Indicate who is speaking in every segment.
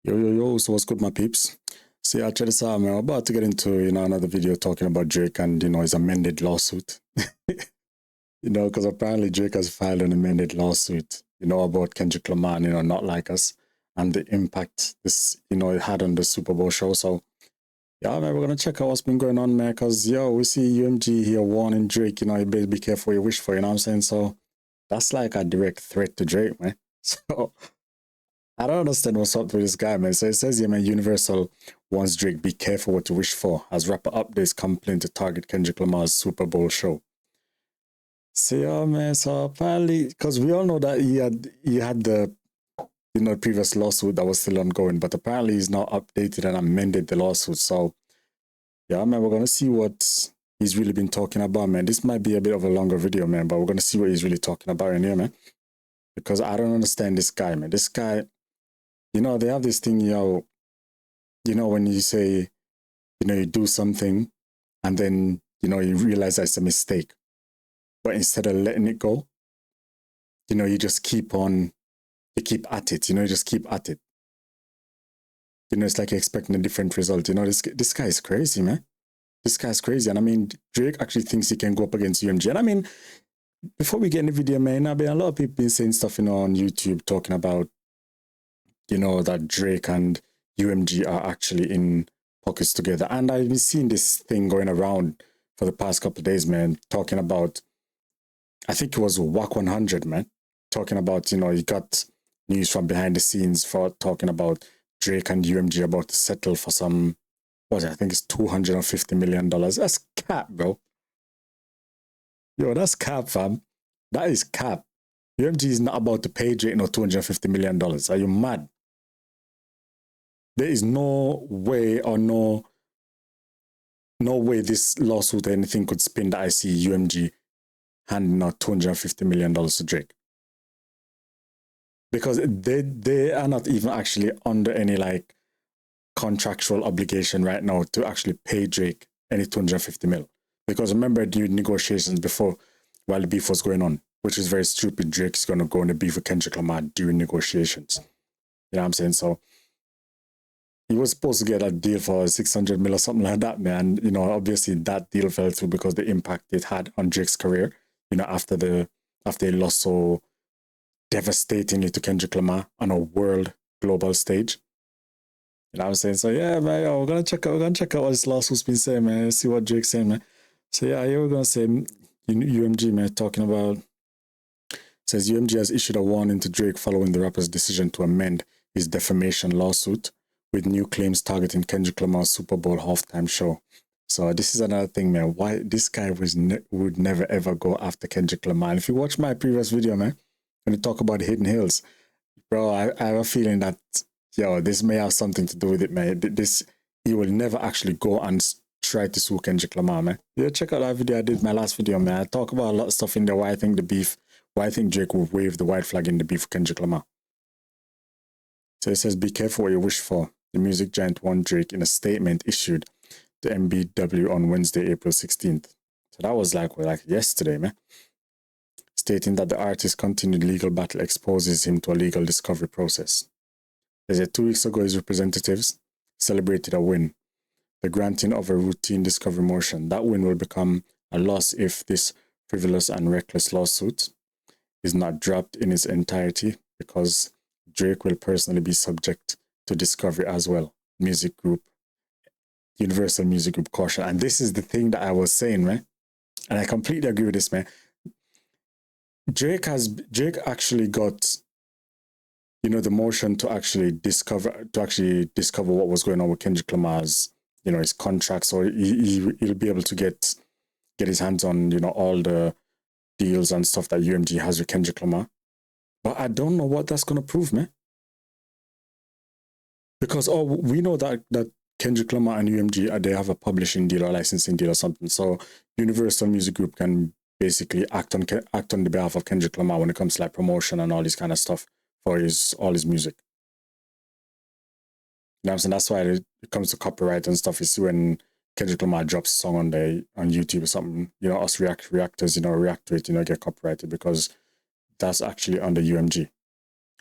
Speaker 1: Yo, so what's good, my peeps? So yeah, check this out, man. We're about to get into, another video talking about Drake and, his amended lawsuit. Because apparently Drake has filed an amended lawsuit, about Kendrick Lamar, Not Like Us, and the impact this, it had on the Super Bowl show. So, yeah, man, we're going to check out what's been going on, man, because, we see UMG here warning Drake, you better be careful what you wish for, you know what I'm saying? So, that's like a direct threat to Drake, man. So, I don't understand what's up with this guy, man. So it says here, man, Universal wants Drake be careful what you wish for as rapper updates complaint to target Kendrick Lamar's Super Bowl show. So yeah, man, so apparently, because we all know that he had the, previous lawsuit that was still ongoing, but apparently he's now updated and amended the lawsuit. So yeah, man, we're going to see what he's really been talking about, man. This might be a bit of a longer video, man, but we're going to see what he's really talking about in here, man. Because I don't understand this guy, man. This guy... they have this thing, when you say, you do something and then, you realize that it's a mistake. But instead of letting it go, you just keep on, you keep at it, you just keep at it. It's like you're expecting a different result. This guy is crazy, man. This guy's crazy. And I mean, Drake actually thinks he can go up against UMG. And I mean, before we get in the video, man, a lot of people been saying stuff, on YouTube talking about, that Drake and UMG are actually in pockets together. And I've been seeing this thing going around for the past couple of days, man, talking about, I think it was WAC 100, man, talking about, you got news from behind the scenes for talking about Drake and UMG about to settle for some, I think it's $250 million. That's cap, bro. Yo, that's cap, fam. That is cap. UMG is not about to pay Drake no $250 million. Are you mad? There is no way or no way this lawsuit or anything could spin that I see UMG handing out $250 million to Drake. Because they are not even actually under any like contractual obligation right now to actually pay Drake any $250 million. Because remember the negotiations before, while the beef was going on, which is very stupid. Drake's going to go on the beef with Kendrick Lamar during negotiations. You know what I'm saying? So he was supposed to get a deal for $600 million or something like that, man. Obviously that deal fell through because the impact it had on Drake's career, after he lost so devastatingly to Kendrick Lamar on a world global stage. You know what I'm saying? So yeah, man, we're gonna check out what this lawsuit's been saying, man. See what Drake's saying, man. So yeah, here we're gonna say UMG, man, talking about, says UMG has issued a warning to Drake following the rapper's decision to amend his defamation lawsuit with new claims targeting Kendrick Lamar's Super Bowl halftime show. So this is another thing, man. Why this guy would never ever go after Kendrick Lamar. And if you watch my previous video, man, when you talk about Hidden Hills, bro, I have a feeling that, this may have something to do with it, man. He will never actually go and try to sue Kendrick Lamar, man. Yeah, check out that video I did, my last video, man. I talk about a lot of stuff in there, why I think Drake will wave the white flag in the beef with Kendrick Lamar. So it says, be careful what you wish for. The music giant warned Drake in a statement issued to MBW on Wednesday, April 16th. So that was like yesterday, man. Stating that the artist's continued legal battle exposes him to a legal discovery process. They said 2 weeks ago, his representatives celebrated a win, the granting of a routine discovery motion. That win will become a loss if this frivolous and reckless lawsuit is not dropped in its entirety, because Drake will personally be subject to discovery as well. Universal Music Group caution. And this is the thing that I was saying, man. And I completely agree with this, man. Drake actually got, the motion to actually discover what was going on with Kendrick Lamar's, his contract. So he'll be able to get his hands on, all the deals and stuff that UMG has with Kendrick Lamar. But I don't know what that's going to prove, man. Because we know that Kendrick Lamar and UMG, they have a publishing deal or licensing deal or something. So Universal Music Group can basically act on the behalf of Kendrick Lamar when it comes to like promotion and all this kind of stuff for all his music. You know what I'm saying? That's why it comes to copyright and stuff. You see when Kendrick Lamar drops a song on YouTube or something, us reactors, react to it, get copyrighted, because that's actually under UMG.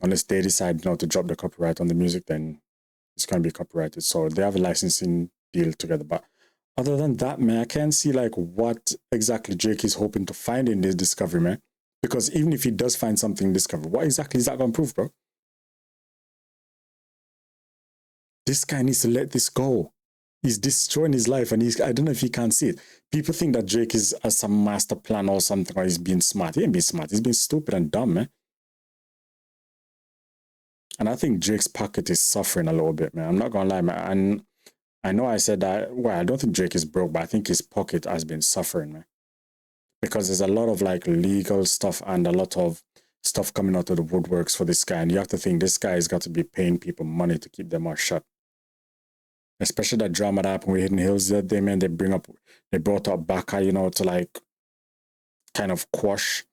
Speaker 1: Unless they decide not to drop the copyright on the music, then it's going to be copyrighted. So they have a licensing deal together. But other than that, man, I can't see like what exactly Drake is hoping to find in this discovery, man. Because even if he does find something in discovery, what exactly is that going to prove, bro? This guy needs to let this go. He's destroying his life, and I don't know if he can't see it. People think that Drake is some master plan or something, or he's being smart. He ain't being smart. He's being stupid and dumb, man. And I think Drake's pocket is suffering a little bit, man. I'm not going to lie, man. And I know I said that, well, I don't think Drake is broke, but I think his pocket has been suffering, man. Because there's a lot of like legal stuff and a lot of stuff coming out of the woodworks for this guy. And you have to think this guy has got to be paying people money to keep their mouth shut. Especially that drama that happened with Hidden Hills that day, man. They brought up Baka, you know, to like kind of quash,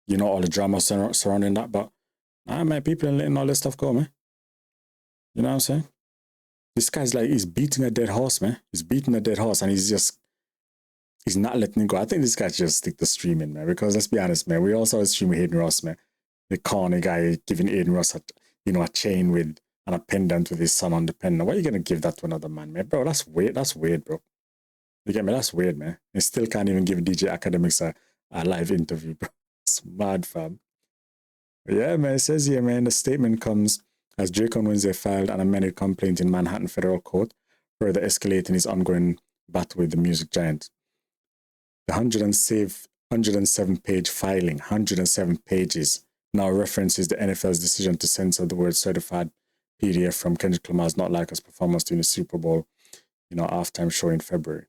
Speaker 1: you know, all the drama surrounding that. But nah, man, people ain't letting all this stuff go, man. You know what I'm saying? This guy's like, he's beating a dead horse, man. He's beating a dead horse, and he's not letting it go. I think this guy should just stick to streaming, man. Because let's be honest, man, we all saw the stream with Hayden Ross, man. The corny guy giving Hayden Ross a chain with and a pendant with his son on the pendant. Why are you gonna give that to another man, man? Bro, that's weird. That's weird, bro. You get me? That's weird, man. And still can't even give DJ Academics a live interview, bro. It's mad, fam. But yeah, man, it says here, man, the statement comes as Drake on Wednesday filed an amended complaint in Manhattan Federal Court, further escalating his ongoing battle with the music giant. The 107-page filing, 107 pages, now references the NFL's decision to censor the word certified PDF from Kendrick Lamar's Not Like Us performance during the Super Bowl, you know, halftime show in February.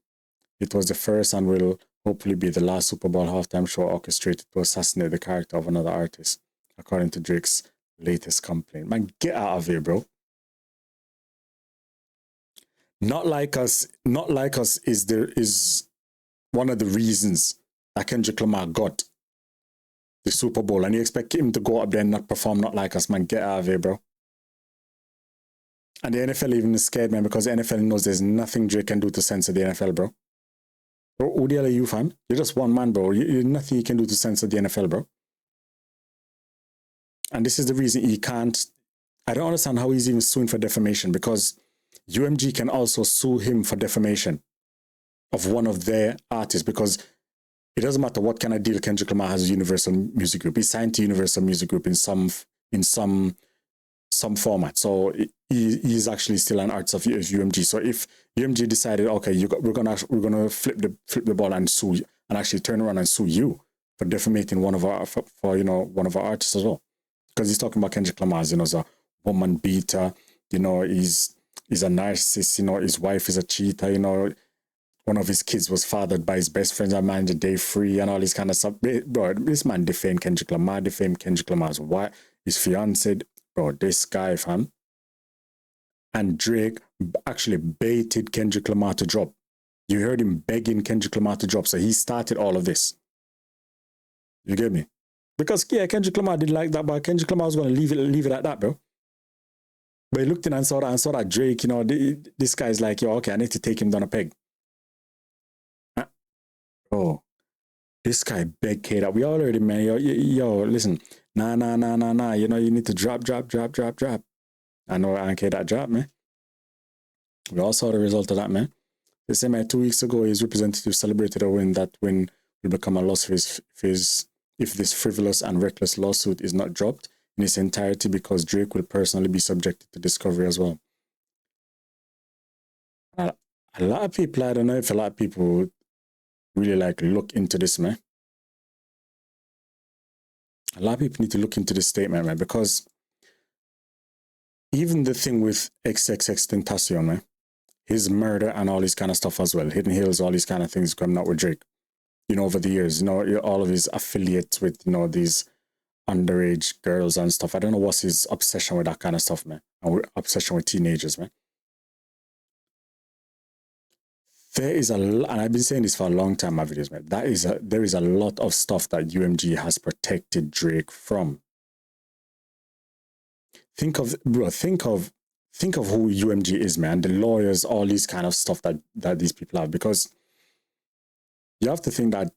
Speaker 1: It was the first and will hopefully be the last Super Bowl halftime show orchestrated to assassinate the character of another artist, according to Drake's latest complaint. Man, get out of here, bro. Not Like Us is one of the reasons that Kendrick Lamar got the Super Bowl, and you expect him to go up there and not perform Not Like Us, man. Get out of here, bro. And the NFL even is scared, man, because the NFL knows there's nothing Drake can do to censor the NFL, bro. Bro, who the hell are you, fam? You're just one man, bro. There's nothing you can do to censor the NFL, bro. And this is the reason he can't. I don't understand how he's even suing for defamation, because UMG can also sue him for defamation of one of their artists, because it doesn't matter what kind of deal Kendrick Lamar has with Universal Music Group. He's signed to Universal Music Group in some format. So he's actually still an artist of UMG. So if UMG decided, okay, we're gonna flip the ball and sue you, and actually turn around and sue you for defamating one of our artists as well, because he's talking about Kendrick Lamar, you know, as a woman beater, you know, he's a narcissist, you know, his wife is a cheater, you know, one of his kids was fathered by his best friends on Manager Day Free and all this kind of stuff. Bro, this man defamed Kendrick Lamar, defamed Kendrick Lamar's wife, his fiancé. Bro, this guy, fam. And Drake actually baited Kendrick Lamar to drop. You heard him begging Kendrick Lamar to drop, so he started all of this. You get me? Because, yeah, Kendrick Lamar did like that, but Kendrick Lamar was going to leave it at that, bro. But he looked in and saw that Drake, you know, this guy's like, yo, okay, I need to take him down a peg. Bro, this guy begged K that we all heard him, man. Yo, listen, nah. You know, you need to drop. I know I K that drop, man. We all saw the result of that, man. They say, man, 2 weeks ago, his representative celebrated a win. That win will become a loss if this frivolous and reckless lawsuit is not dropped in its entirety, because Drake will personally be subjected to discovery as well. A lot of people, I don't know if a lot of people really like look into this, man. A lot of people need to look into this statement, man, because even the thing with XXXTentacion, man, his murder and all this kind of stuff as well, Hidden Hills, all these kind of things coming out with Drake, you know, over the years, you know, all of his affiliates with, you know, these underage girls and stuff. I don't know what's his obsession with that kind of stuff, man, and obsession with teenagers, man. There is a lot, and I've been saying this for a long time, my videos, man. There is a lot of stuff that UMG has protected Drake from. Think of who UMG is, man. The lawyers, all these kind of stuff that these people have, because you have to think that,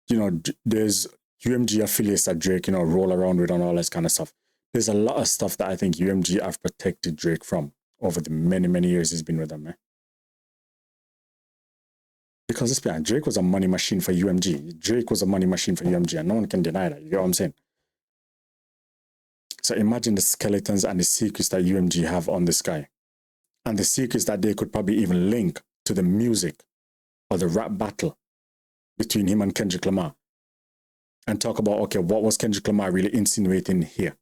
Speaker 1: you know, there's UMG affiliates that Drake, you know, roll around with and all that kind of stuff. there's a lot of stuff that I think UMG have protected Drake from over the many, many years he's been with them, man. Because let's be honest, Drake was a money machine for UMG. Drake was a money machine for UMG, and no one can deny that. You get what I'm saying? So imagine the skeletons and the secrets that UMG have on this guy. And the secrets that they could probably even link to the music or the rap battle between him and Kendrick Lamar. And talk about, okay, what was Kendrick Lamar really insinuating here?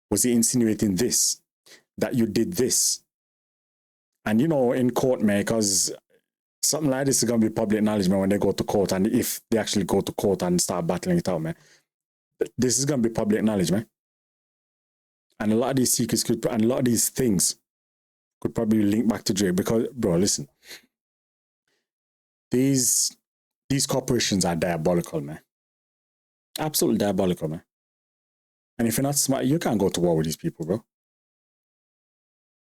Speaker 1: Was he insinuating this? That you did this? And you know, in court, man, because something like this is going to be public knowledge, man, when they go to court. And if they actually go to court and start battling it out, man, this is going to be public knowledge, man. And a lot of these secrets could, and a lot of these things could probably link back to Drake. Because, bro, listen, these corporations are diabolical, man. Absolutely diabolical, man. And if you're not smart, you can't go to war with these people, bro.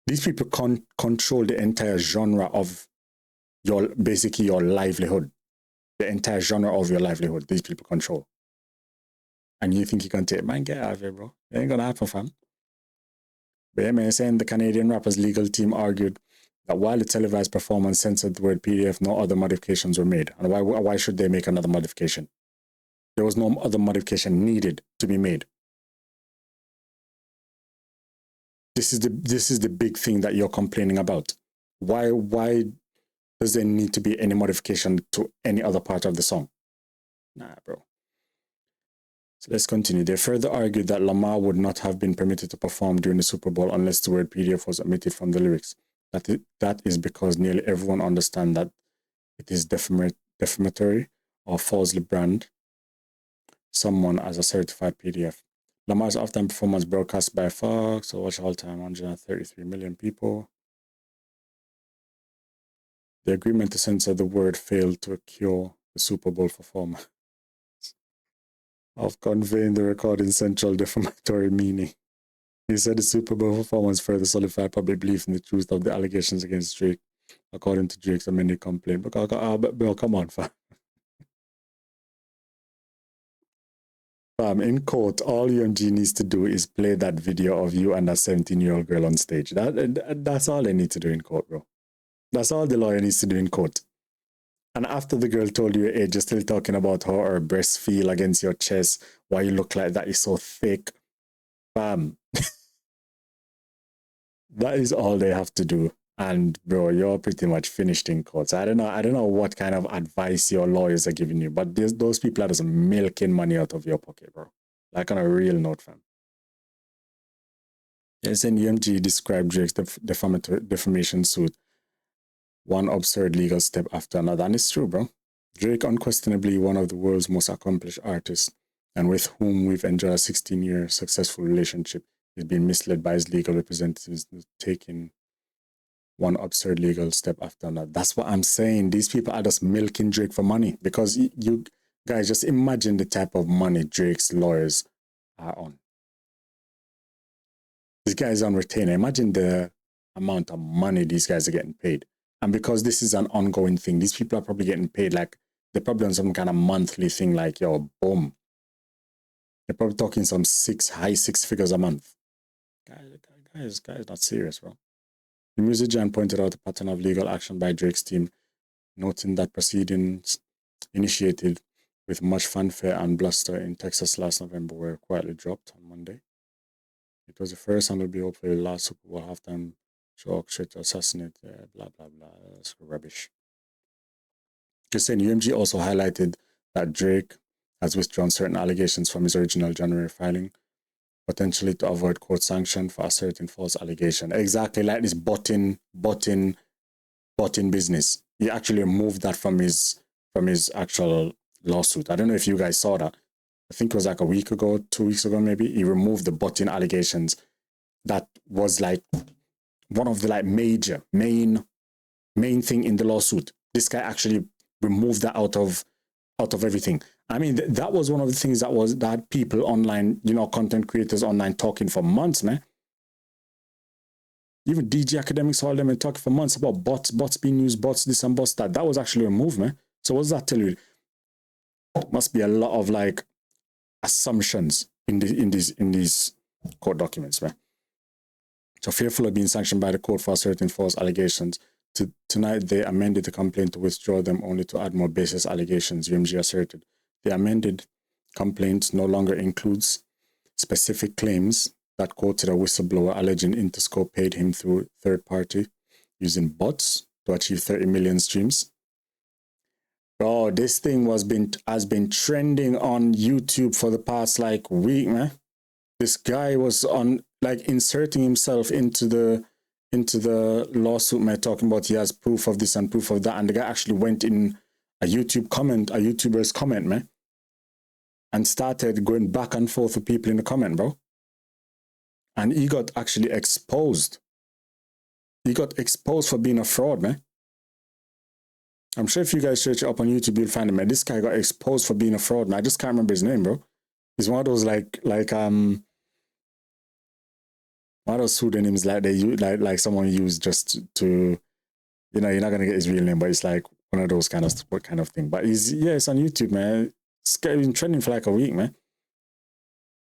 Speaker 1: These people control the entire genre of basically your livelihood. The entire genre of your livelihood, these people control. And you think you can take it? Man, get out of here, bro. It ain't gonna happen, fam. But yeah, man, saying the Canadian rappers legal team argued that while the televised performance censored the word PDF, no other modifications were made. And why should they make another modification? There was no other modification needed to be made. This is the big thing that you're complaining about. Why does there need to be any modification to any other part of the song? Nah, bro. So let's continue. They further argued that Lamar would not have been permitted to perform during the Super Bowl unless the word PDF was omitted from the lyrics. That is because nearly everyone understands that it is defamatory or falsely brand someone as a certified PDF. Lamar's halftime performance broadcast by Fox, so watch all time 133 million people. The agreement to censor the word failed to cure the Super Bowl performer of conveying the recording central defamatory meaning. He said the Super Bowl performance further solidified public belief in the truth of the allegations against Drake, according to Drake's amended complaint. But bro, come on, fam. In court, all UMG needs to do is play that video of you and that 17-year-old girl on stage. That's all they need to do in court, bro. That's all the lawyer needs to do in court. And after the girl told you your age, you're still talking about how her breasts feel against your chest, why you look like that, you're so thick. Bam. That is all they have to do. And bro, you're pretty much finished in court. So I don't know what kind of advice your lawyers are giving you, but those people are just milking money out of your pocket, bro. Like on a real note, fam. Yes, and UMG described Drake's defamation suit one absurd legal step after another. And it's true, bro. Drake, unquestionably one of the world's most accomplished artists, and with whom we've enjoyed a 16-year successful relationship, is being misled by his legal representatives, taking one absurd legal step after another. That's what I'm saying. These people are just milking Drake for money, because you guys just imagine the type of money Drake's lawyers are on. These guys on retainer. Imagine the amount of money these guys are getting paid. And because this is an ongoing thing, these people are probably getting paid like, they're probably on some kind of monthly thing like, yo, boom. They're probably talking some high six figures a month. Guys, not serious, bro. The musician pointed out a pattern of legal action by Drake's team, noting that proceedings initiated with much fanfare and bluster in Texas last November were quietly dropped on Monday. It was the first and will be hopefully the last Super Bowl halftime show orchestrated to assassinate, blah, blah, blah. That's rubbish. Just saying, UMG also highlighted that Drake has withdrawn certain allegations from his original January filing, potentially to avoid court sanction for asserting false allegation. Exactly like this botting business. He actually removed that from his actual lawsuit. I don't know if you guys saw that. I think it was like a week ago, 2 weeks ago maybe. He removed the botting allegations. That was like one of the like main thing in the lawsuit. This guy actually removed that out of everything. I mean, that was one of the things that had people online, you know, content creators online talking for months, man. Even DJ academics, all them, and talking for months about bots being used, bots this and bots that. That was actually removed, man. So what does that tell you? Must be a lot of like assumptions in these court documents, man. So fearful of being sanctioned by the court for certain false allegations, tonight they amended the complaint to withdraw them only to add more baseless allegations, UMG asserted. The amended complaint no longer includes specific claims that quoted a whistleblower alleging Interscope paid him through third party using bots to achieve 30 million streams. Bro, this thing has been trending on YouTube for the past like week, man. This guy was on like inserting himself into the lawsuit, man, talking about he has proof of this and proof of that, and the guy actually went in a YouTuber's comment, man, and started going back and forth with people in the comment, bro. And he got actually exposed. He got exposed for being a fraud, man. I'm sure if you guys search it up on YouTube, you'll find him, man. This guy got exposed for being a fraud, man. I just can't remember his name, bro. He's one of those one of those pseudonyms like they use, like someone used just to, you know, you're not gonna get his real name, but it's like one of those kind of thing. But it's on YouTube, man. It's been trending for like a week, man.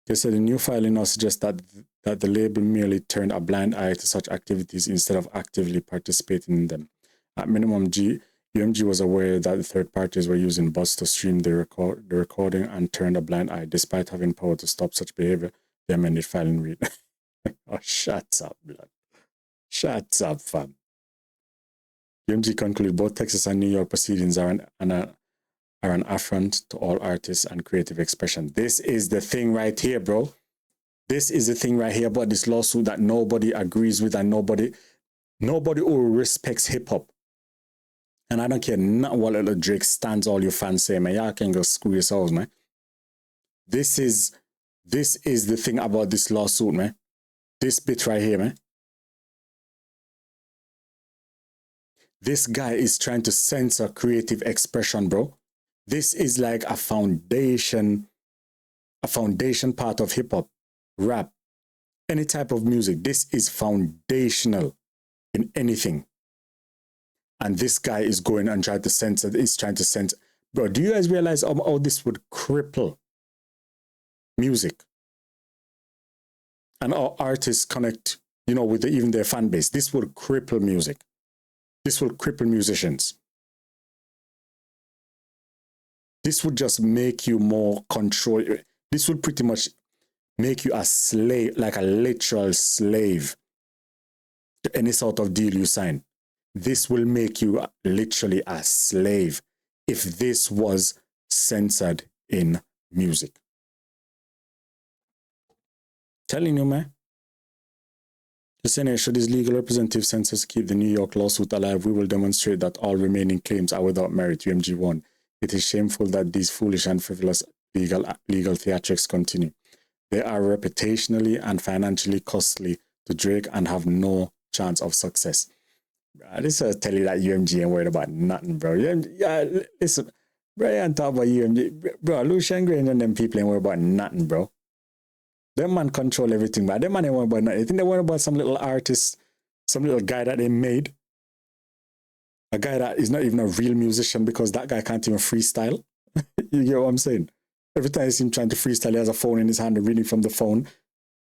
Speaker 1: They said the new filing now suggests that the label merely turned a blind eye to such activities instead of actively participating in them. At minimum, UMG was aware that the third parties were using bots to stream the recording and turned a blind eye. Despite having power to stop such behavior, the amended filing read. Oh, shut up, blood. Shut up, fam. UMG concluded both Texas and New York proceedings are an affront to all artists and creative expression. This is the thing right here, bro. This is the thing right here about this lawsuit that nobody agrees with and nobody who respects hip-hop. And I don't care not what little Drake stands all your fans say, man. Y'all can go screw yourselves, man. This is the thing about this lawsuit, man. This bit right here, man. This guy is trying to censor creative expression, bro. This is like a foundation part of hip-hop, rap, any type of music. This is foundational in anything. And this guy is going and trying to censor. Bro, do you guys realize how this would cripple music? And how artists connect, you know, with even their fan base. This would cripple music. This will cripple musicians. This would just make you more control. This would pretty much make you a slave, like a literal slave to any sort of deal you sign. This will make you literally a slave if this was censored in music. Telling you, man. The Senate, should his legal representative censors keep the New York lawsuit alive, we will demonstrate that all remaining claims are without merit. UMG 1. It is shameful that these foolish and frivolous legal theatrics continue. They are reputationally and financially costly to Drake and have no chance of success. This will tell you that UMG ain't worried about nothing, bro. Listen, bro, you ain't talk about UMG. Bro, Lucian Grange and them people ain't worried about nothing, bro. Them man control everything, but them man ain't worried about nothing. You think they worried about some little artist, some little guy that they made? A guy that is not even a real musician because that guy can't even freestyle? You get what I'm saying? Every time I see him trying to freestyle, he has a phone in his hand and reading from the phone.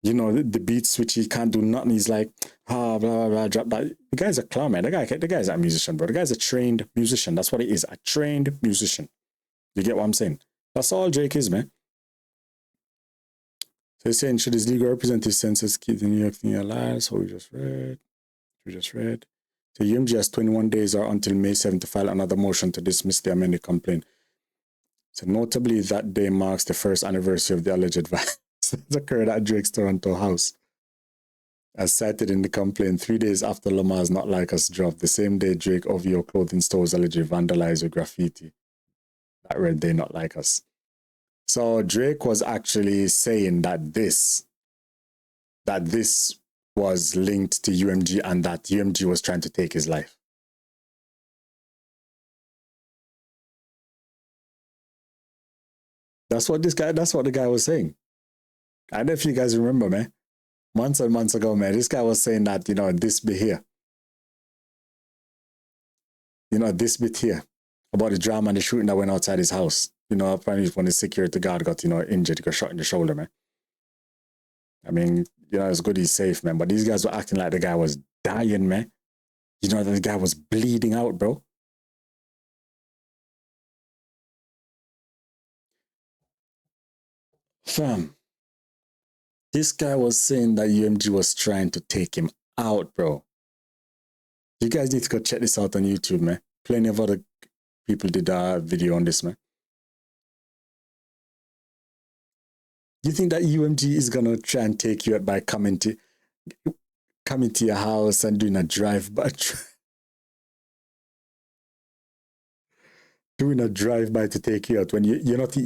Speaker 1: You know, the beat switch, he can't do nothing. He's like, blah, blah, blah, drop that. The guy's a clown, man. The guy's a musician, bro. The guy's a trained musician. That's what he is, a trained musician. You get what I'm saying? That's all Drake is, man. So he's saying, should his legal representative censors keep the New York thing alive? So we just read. So UMG has 21 days or until May 7th to file another motion to dismiss the amended complaint. So notably, that day marks the first anniversary of the alleged violence that occurred at Drake's Toronto house. As cited in the complaint, 3 days after Lamars Not Like Us dropped, the same day Drake OVO clothing stores allegedly vandalized with graffiti that read "They Not Like Us." So Drake was actually saying that this was linked to UMG and that UMG was trying to take his life. That's what the guy was saying. I don't know if you guys remember, man. Months and months ago, man, this guy was saying that, you know, this bit here. You know, this bit here about the drama and the shooting that went outside his house. You know, apparently when the security guard got, you know, injured, he got shot in the shoulder, man. I mean, you know, it's good he's safe, man. But these guys were acting like the guy was dying, man. You know, the guy was bleeding out, bro. Fam, this guy was saying that UMG was trying to take him out, bro. You guys need to go check this out on YouTube, man. Plenty of other people did a video on this, man. You think that UMG is gonna try and take you out by coming to your house and doing a drive-by? Doing a drive-by to take you out when you're not...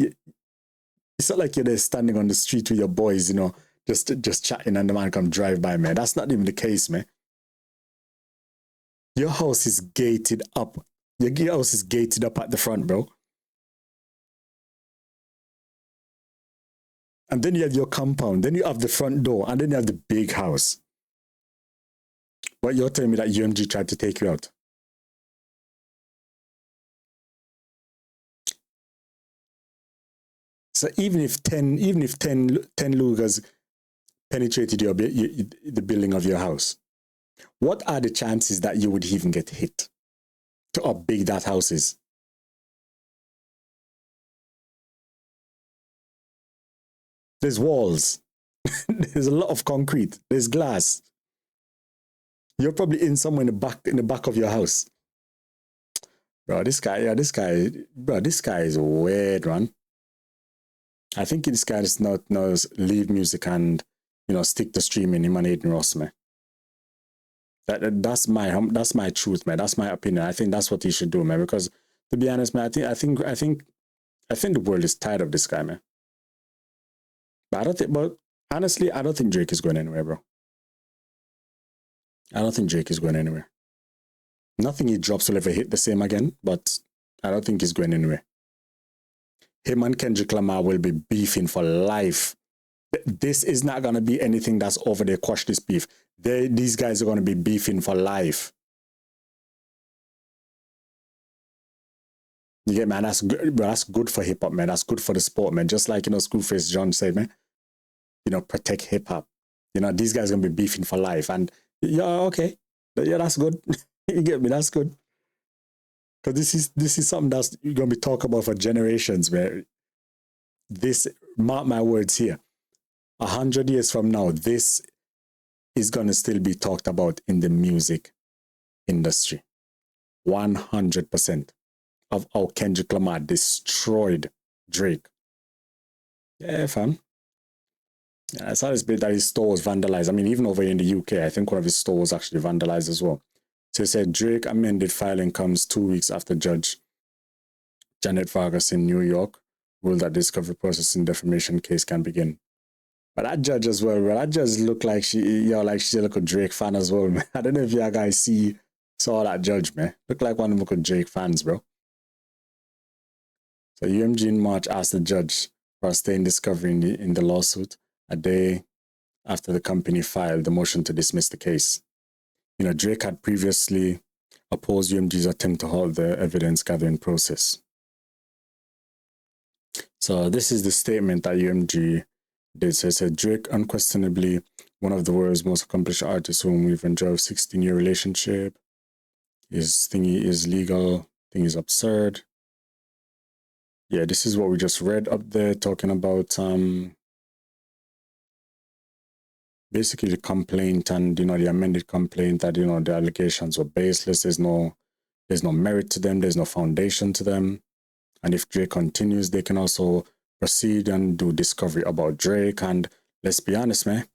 Speaker 1: It's not like you're there standing on the street with your boys, you know, just chatting and the man come drive by, man. That's not even the case, man. Your house is gated up. Your house is gated up at the front, bro. And then you have your compound. Then you have the front door. And then you have the big house. But you're telling me that UMG tried to take you out? So even if 10 Lugers penetrated the building of your house, what are the chances that you would even get hit to how big that house is? There's walls. There's a lot of concrete. There's glass. You're probably in somewhere in the back of your house. Bro, this guy is weird, man. I think this guy does not knows leave music and, you know, stick to streaming him and Aiden Ross, man. That's my truth, man. That's my opinion. I think that's what he should do, man. Because to be honest, man, I think the world is tired of this guy, man. But honestly, I don't think Drake is going anywhere, bro. I don't think Drake is going anywhere. Nothing he drops will ever hit the same again, but I don't think he's going anywhere. Him and Kendrick Lamar will be beefing for life. This is not going to be anything that's over there, quash this beef. These guys are going to be beefing for life. You get, man, that's good, bro. That's good for hip-hop, man. That's good for the sport, man. Just like, you know, Screwface John said, man, you know, protect hip-hop. You know, these guys are going to be beefing for life. And, yeah, okay. Yeah, that's good. You get me? That's good. Because this is something that's going to be talked about for generations, man. This, mark my words here, 100 years from now, this is going to still be talked about in the music industry. 100% of how Kendrick Lamar destroyed Drake. Yeah, fam. Yeah, I saw this bit that his store was vandalized. I mean, even over in the UK, I think one of his stores was actually vandalized as well. So he said Drake amended filing comes 2 weeks after Judge Janet Vargas in New York ruled that discovery process in defamation case can begin. But that judge as well, bro, that judge looked like she's like a Drake fan as well, man. I don't know if you guys saw that judge, man. Looked like one of them Drake fans, bro. So UMG in March asked the judge for a stay in discovery in the lawsuit a day after the company filed the motion to dismiss the case. You know, Drake had previously opposed UMG's attempt to halt the evidence gathering process. So this is the statement that UMG did. So it said, Drake, unquestionably one of the world's most accomplished artists whom we've enjoyed a 16-year relationship. His thingy is legal, thing is absurd. Yeah, this is what we just read up there, talking about basically the complaint and, you know, the amended complaint that, you know, the allegations were baseless. There's no merit to them. There's no foundation to them. And if Drake continues, they can also proceed and do discovery about Drake. And let's be honest, man.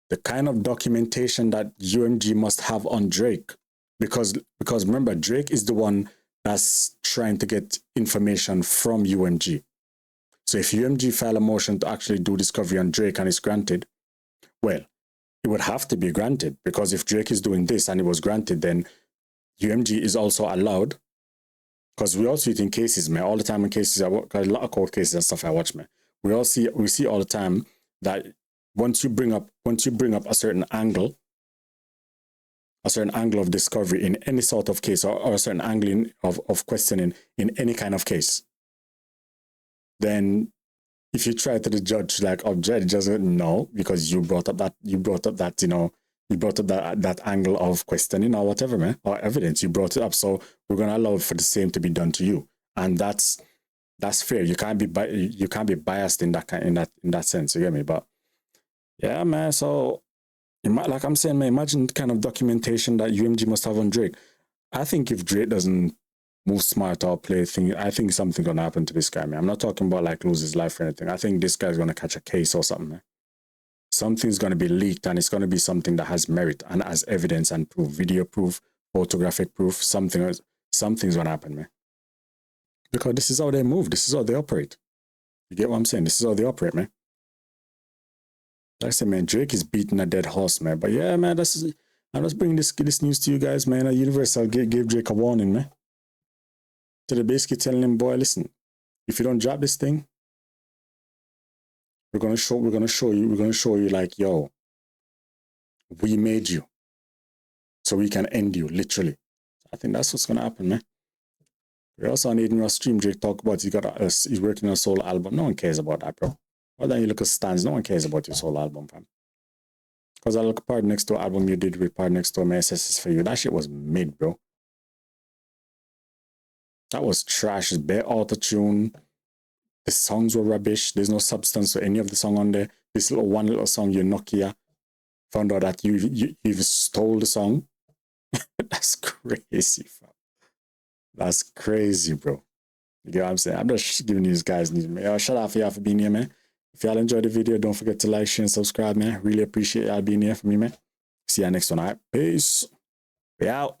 Speaker 1: The kind of documentation that UMG must have on Drake, because remember, Drake is the one that's trying to get information from UMG. So if UMG file a motion to actually do discovery on Drake and it's granted, well, it would have to be granted, because if Drake is doing this and it was granted, then UMG is also allowed, because we all see it in cases, man, all the time in cases, a lot of court cases and stuff I watch, man. We see all the time that once you bring up a certain angle of discovery in any sort of case, or a certain angle of questioning in any kind of case, then if you try to the judge like object, just no, because you brought up that you brought up that that angle of questioning or whatever, man, or evidence. You brought it up, so we're gonna allow for the same to be done to you, and that's fair. You can't be biased in that in that sense. You get me? But yeah, man. So like I'm saying, man, imagine the kind of documentation that UMG must have on Drake. I think if Drake doesn't move smart or play thing, I think something's gonna happen to this guy, man. I'm not talking about like lose his life or anything. I think this guy's gonna catch a case or something, man. Something's gonna be leaked, and it's gonna be something that has merit and has evidence and proof, video proof, photographic proof. Something's gonna happen, man. Because this is how they move. This is how they operate. You get what I'm saying? This is how they operate, man. Like I said, man, Drake is beating a dead horse, man. But yeah, man, I'm just bringing this news to you guys, man. Universal gave Drake a warning, man. So they're basically telling him, boy, listen, if you don't drop this thing, we're gonna show you like, yo, we made you, so we can end you, literally. I think that's what's gonna happen, man. We're also on Aiden Ross stream. Drake talk about he's working on a solo album. No one cares about that, bro. Other than you look at stands, no one cares about your solo album, fam. Because I look at Part Next Door album you did with Part Next Door, my SS for you. That shit was mid, bro. That was trash. It's bare auto-tune. The songs were rubbish. There's no substance to any of the song on there. This one little song, you Nokia, found out that you've stole the song. That's crazy, fam. That's crazy, bro. You get what I'm saying? I'm just giving these guys news, man. Yo, shout out for y'all for being here, man. If y'all enjoyed the video, don't forget to like, share, and subscribe, man. Really appreciate y'all being here for me, man. See y'all next one, all right? Peace. We out.